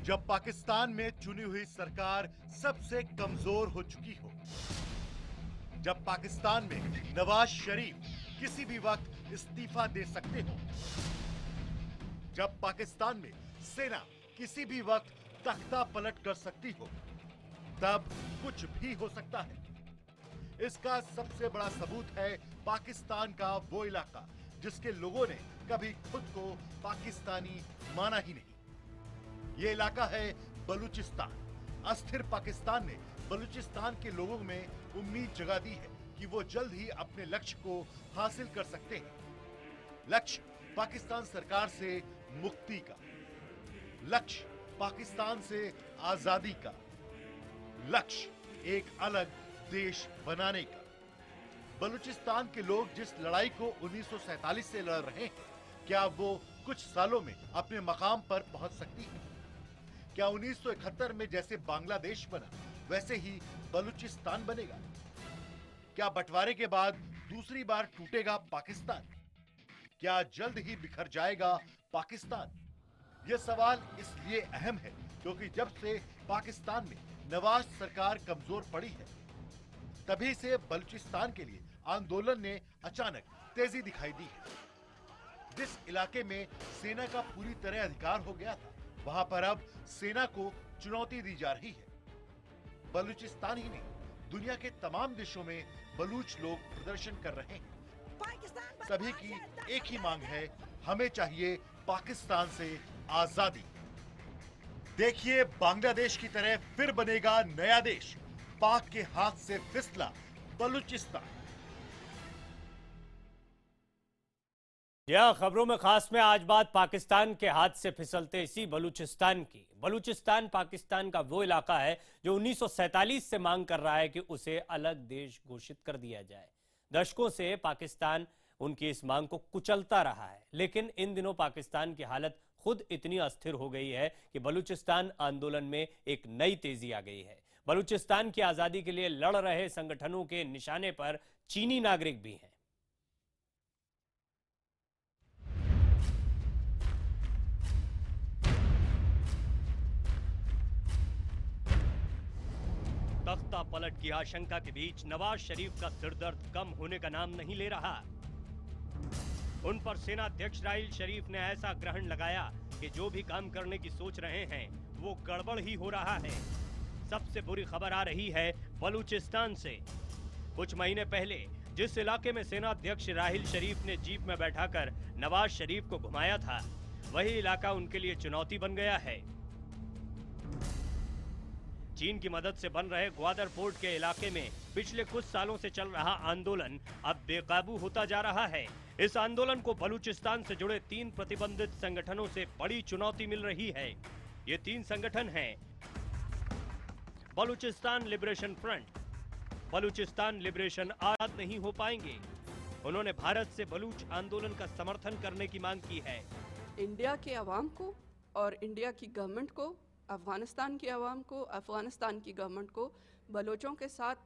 जब पाकिस्तान में चुनी हुई सरकार सबसे कमजोर हो चुकी हो, जब पाकिस्तान में नवाज शरीफ किसी भी वक्त इस्तीफा दे सकते हो, जब पाकिस्तान में सेना किसी भी वक्त तख्ता पलट कर सकती हो, तब कुछ भी हो सकता है। इसका सबसे बड़ा सबूत है पाकिस्तान का वो इलाका जिसके लोगों ने कभी खुद को पाकिस्तानी माना ही नहीं। ये इलाका है बलूचिस्तान। अस्थिर पाकिस्तान ने बलूचिस्तान के लोगों में उम्मीद जगा दी है कि वो जल्द ही अपने लक्ष्य को हासिल कर सकते हैं। लक्ष्य पाकिस्तान सरकार से मुक्ति का, लक्ष्य पाकिस्तान से आजादी का, लक्ष्य एक अलग देश बनाने का। बलूचिस्तान के लोग जिस लड़ाई को 1947 से लड़ रहे हैं, क्या वो कुछ सालों में अपने मकाम पर पहुंच सकती है? क्या 1971 में जैसे बांग्लादेश बना वैसे ही बलूचिस्तान बनेगा? क्या बंटवारे के बाद दूसरी बार टूटेगा पाकिस्तान? क्या जल्द ही बिखर जाएगा पाकिस्तान? यह सवाल इसलिए अहम है क्योंकि जब से पाकिस्तान में नवाज सरकार कमजोर पड़ी है, तभी से बलूचिस्तान के लिए आंदोलन ने अचानक तेजी दिखाई दी है। जिस इलाके में सेना का पूरी तरह अधिकार हो गया था, वहां पर अब सेना को चुनौती दी जा रही है। बलूचिस्तान ही नहीं, दुनिया के तमाम देशों में बलूच लोग प्रदर्शन कर रहे हैं। सभी की एक ही मांग है, हमें चाहिए पाकिस्तान से आजादी। देखिए, बांग्लादेश की तरह फिर बनेगा नया देश। पाक के हाथ से फिसला बलूचिस्तान। यह खबरों में खास में आज बात पाकिस्तान के हाथ से फिसलते इसी बलूचिस्तान की। बलूचिस्तान पाकिस्तान का वो इलाका है जो 1947 से मांग कर रहा है कि उसे अलग देश घोषित कर दिया जाए। दशकों से पाकिस्तान उनकी इस मांग को कुचलता रहा है, लेकिन इन दिनों पाकिस्तान की हालत खुद इतनी अस्थिर हो गई है कि बलूचिस्तान आंदोलन में एक नई तेजी आ गई है। बलूचिस्तान की आजादी के लिए लड़ रहे संगठनों के निशाने पर चीनी नागरिक भी हैं। तख्ता पलट की आशंका के बीच नवाज शरीफ का सिरदर्द कम होने का नाम नहीं ले रहा। उन पर सेना अध्यक्ष राहिल शरीफ ने ऐसा ग्रहण लगाया कि जो भी काम करने की सोच रहे हैं वो गड़बड़ ही हो रहा है। सबसे बुरी खबर आ रही है बलूचिस्तान से। कुछ महीने पहले जिस इलाके में सेना अध्यक्ष राहिल शरीफ ने जीप में बैठाकर नवाज शरीफ को घुमाया था, वही इलाका उनके लिए चुनौती बन गया है। चीन की मदद से बन रहे ग्वादर पोर्ट के इलाके में पिछले कुछ सालों से चल रहा आंदोलन अब बेकाबू होता जा रहा है। इस आंदोलन को बलूचिस्तान से जुड़े 3 प्रतिबंधित संगठनों से बड़ी चुनौती मिल रही है। ये 3 संगठन हैं: Balochistan liberation front, Balochistan liberation आजाद नहीं हो पाएंगे। उन्होंने भारत से बलूच आंदोलन का समर्थन करने की मांग की है। इंडिया के अवाम को और इंडिया की गवर्नमेंट को, अफगानिस्तान की अवाम को, अफगानिस्तान की गवर्नमेंट को बलोचों के साथ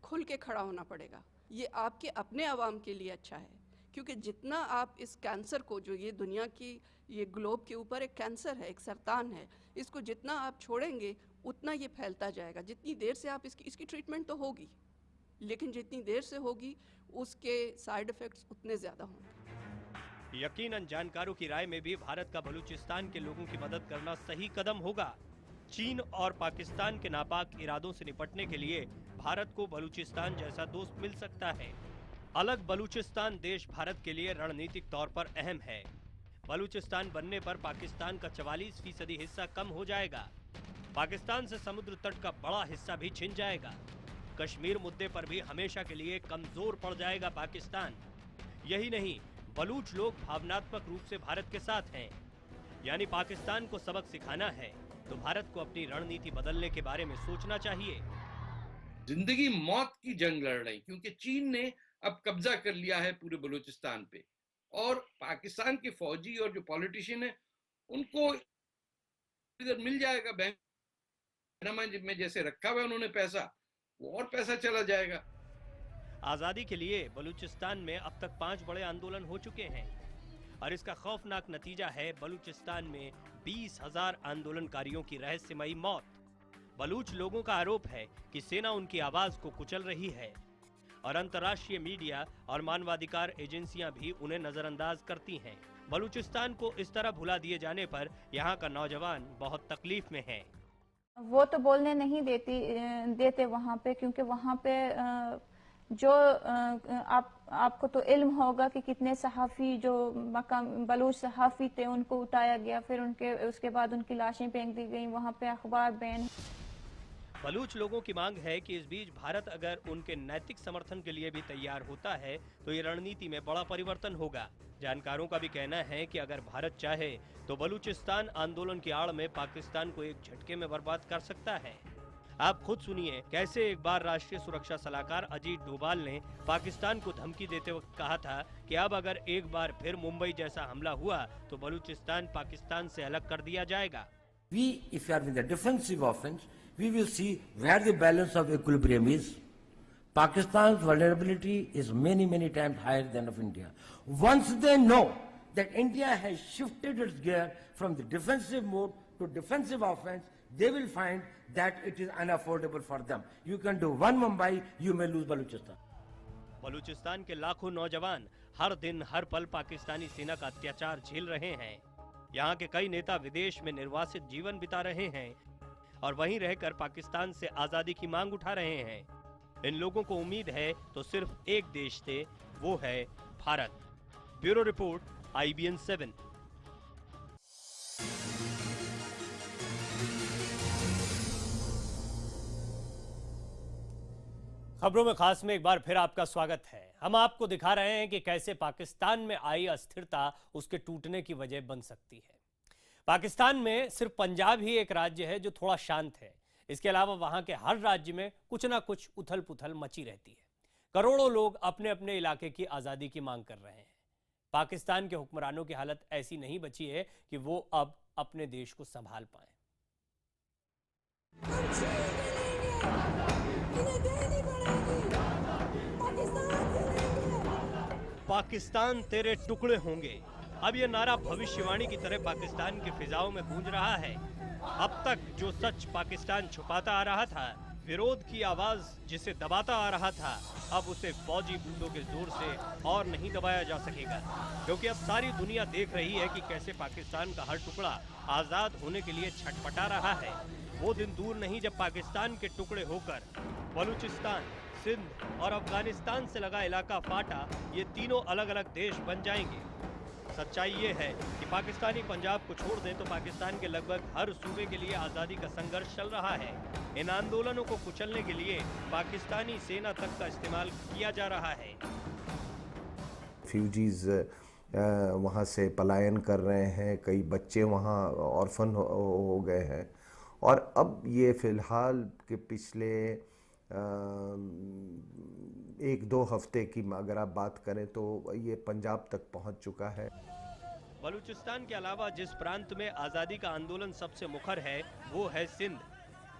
खुल के खड़ा होना पड़ेगा। ये आपके अपने अवाम के लिए अच्छा है, क्योंकि जितना आप इस कैंसर को, जो ये दुनिया की, ये ग्लोब के ऊपर एक कैंसर है, एक सरतान है, इसको जितना आप छोड़ेंगे उतना ये फैलता जाएगा। जितनी देर से आप इसकी ट्रीटमेंट तो होगी, लेकिन जितनी देर से होगी उसके साइड इफ़ेक्ट्स उतने ज़्यादा होंगे। यकीनन जानकारों की राय में भी भारत का बलूचिस्तान के लोगों की मदद करना सही कदम होगा। चीन और पाकिस्तान के नापाक इरादों से निपटने के लिए भारत को बलूचिस्तान जैसा दोस्त मिल सकता है। अलग बलूचिस्तान देश भारत के लिए रणनीतिक तौर पर अहम है। बलूचिस्तान बनने पर पाकिस्तान का 44% हिस्सा कम हो जाएगा। पाकिस्तान से समुद्र तट का बड़ा हिस्सा भी छिन जाएगा। कश्मीर मुद्दे पर भी हमेशा के लिए कमजोर पड़ जाएगा पाकिस्तान। यही नहीं, बलूच लोग भावनात्मक रूप से भारत के साथ हैं। यानी पाकिस्तान को सबक सिखाना है तो भारत को अपनी रणनीति बदलने के बारे में सोचना चाहिए। जिंदगी मौत की जंग लड़ रही, क्योंकि चीन ने अब कब्जा कर लिया है पूरे बलूचिस्तान पे, और पाकिस्तान के फौजी और जो पॉलिटिशियन है उनको इधर मिल जाएगा, बैंक में जैसे रखा हुआ उन्होंने पैसा, वो और पैसा चला जाएगा। आजादी के लिए बलूचिस्तान में अब तक 5 बड़े आंदोलन हो चुके हैं। और इसका खौफनाक नतीजा है बलूचिस्तान में 20,000 आंदोलनकारियों की रहस्यमयी मौत। बलूच लोगों का आरोप है कि सेना उनकी आवाज को कुचल रही है और अंतर्राष्ट्रीय मीडिया और मानवाधिकार एजेंसियां भी उन्हें नजरअंदाज करती हैं। बलूचिस्तान को इस तरह भुला दिए जाने पर यहाँ का नौजवान बहुत तकलीफ में है। वो तो बोलने नहीं देते वहाँ पे, क्योंकि वहाँ पे जो आपको तो इल्म होगा कि कितने सहाफ़ी जो मकाम बलूच सहाफ़ी थे उनको उठाया गया, फिर उसके बाद उनकी लाशें फेंक दी गई, वहाँ पे अखबार बैन। बलूच लोगों की मांग है कि इस बीच भारत अगर उनके नैतिक समर्थन के लिए भी तैयार होता है तो ये रणनीति में बड़ा परिवर्तन होगा। जानकारों का भी कहना है कि अगर भारत चाहे तो बलूचिस्तान आंदोलन की आड़ में पाकिस्तान को एक झटके में बर्बाद कर सकता है। आप खुद सुनिए कैसे एक बार राष्ट्रीय सुरक्षा सलाहकार अजीत डोभाल ने पाकिस्तान को धमकी देते वक्त कहा था कि अब अगर एक बार फिर मुंबई जैसा हमला हुआ तो बलूचिस्तान पाकिस्तान से अलग कर दिया जाएगा। If you are in the defensive offense, we will see where the balance of equilibrium is. Pakistan's vulnerability is many times higher than of India. Once they know that India has shifted its gear from the defensive mode to defensive offense, they will find that it is unaffordable for them. You can do one Mumbai, you may lose Balochistan. Balochistan के लाखों नौजवान हर दिन हर पल पाकिस्तानी सेना का अत्याचार झेल रहे हैं। यहाँ के कई नेता विदेश में निर्वासित जीवन बिता रहे हैं और वहीं रहकर पाकिस्तान से आजादी की मांग उठा रहे हैं। इन लोगों को उम्मीद है तो सिर्फ एक देश से, वो है भारत। Bureau report, IBN 7। खबरों में खास में एक बार फिर आपका स्वागत है। हम आपको दिखा रहे हैं कि कैसे पाकिस्तान में आई अस्थिरता उसके टूटने की वजह बन सकती है। पाकिस्तान में सिर्फ पंजाब ही एक राज्य है जो थोड़ा शांत है। इसके अलावा वहां के हर राज्य में कुछ ना कुछ उथल पुथल मची रहती है। करोड़ों लोग अपने अपने इलाके की आज़ादी की मांग कर रहे हैं। पाकिस्तान के हुक्मरानों की हालत ऐसी नहीं बची है कि वो अब अपने देश को संभाल पाए। पाकिस्तान तेरे टुकड़े होंगे। अब यह नारा भविष्यवाणी की तरह पाकिस्तान की फिजाओं में गूंज रहा है। अब तक जो सच पाकिस्तान छुपाता आ रहा था, विरोध की आवाज जिसे दबाता आ रहा था, अब उसे फौजी बूंदों के जोर से और नहीं दबाया जा सकेगा, क्योंकि अब सारी दुनिया देख रही है कि कैसे पाकिस्तान का हर टुकड़ा आजाद होने के लिए छटपटा रहा है। वो दिन दूर नहीं जब पाकिस्तान के टुकड़े होकर बलूचिस्तान, सिंध और अफगानिस्तान से लगा इलाका फाटा, ये तीनों अलग अलग देश बन जाएंगे। सच्चाई ये है कि पाकिस्तानी पंजाब को छोड़ दें तो पाकिस्तान के लगभग हर सूबे के लिए आज़ादी का संघर्ष चल रहा है। इन आंदोलनों को कुचलने के लिए पाकिस्तानी सेना तक का इस्तेमाल किया जा रहा है। फ्यूजीज वहाँ से पलायन कर रहे हैं, कई बच्चे वहाँ ऑर्फन हो गए हैं और अब ये फ़िलहाल के पिछले 1-2 हफ्ते की अगर आप बात करें तो ये पंजाब तक पहुंच चुका है। बलूचिस्तान के अलावा जिस प्रांत में आज़ादी का आंदोलन सबसे मुखर है वो है सिंध।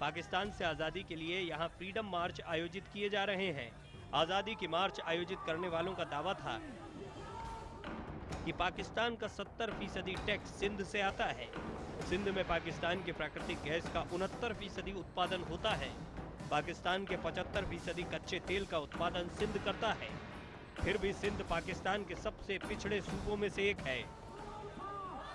पाकिस्तान से आज़ादी के लिए यहाँ फ्रीडम मार्च आयोजित किए जा रहे हैं। आज़ादी की मार्च आयोजित करने वालों का दावा था कि पाकिस्तान का 70% टैक्स सिंध से आता है। सिंध में पाकिस्तान की प्राकृतिक गैस का 69% उत्पादन होता है। पाकिस्तान के 75% कच्चे तेल का उत्पादन सिंध करता है। फिर भी सिंध पाकिस्तान के सबसे पिछड़े सूबों में से एक है।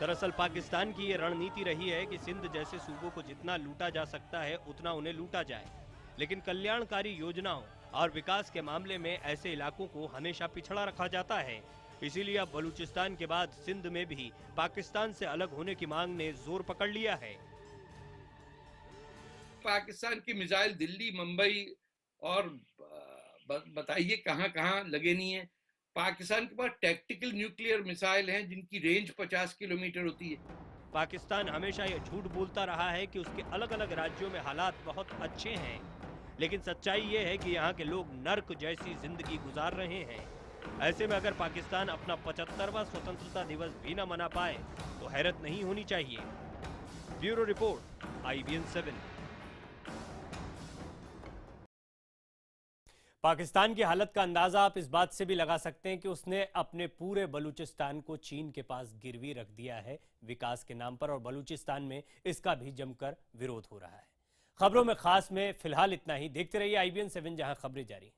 दरअसल पाकिस्तान की ये रणनीति रही है कि सिंध जैसे सूबों को जितना लूटा जा सकता है उतना उन्हें लूटा जाए, लेकिन कल्याणकारी योजनाओं और विकास के मामले में ऐसे इलाकों को हमेशा पिछड़ा रखा जाता है। इसीलिए अब बलूचिस्तान के बाद सिंध में भी पाकिस्तान से अलग होने की मांग ने जोर पकड़ लिया है। पाकिस्तान की मिसाइल दिल्ली, मुंबई और बताइए कहां कहां लगे नहीं है। पाकिस्तान के पास टैक्टिकल न्यूक्लियर मिसाइल हैं जिनकी रेंज 50 किलोमीटर होती है। पाकिस्तान हमेशा ये झूठ बोलता रहा है कि उसके अलग अलग राज्यों में हालात बहुत अच्छे हैं, लेकिन सच्चाई ये है कि यहाँ के लोग नर्क जैसी जिंदगी गुजार रहे हैं। ऐसे में अगर पाकिस्तान अपना 75वां स्वतंत्रता दिवस भी न मना पाए तो हैरत नहीं होनी चाहिए। Bureau report, IBN 7। पाकिस्तान की हालत का अंदाजा आप इस बात से भी लगा सकते हैं कि उसने अपने पूरे बलूचिस्तान को चीन के पास गिरवी रख दिया है विकास के नाम पर, और बलूचिस्तान में इसका भी जमकर विरोध हो रहा है। खबरों में खास में फिलहाल इतना ही। देखते रहिए IBN 7, जहां खबरें जारी हैं।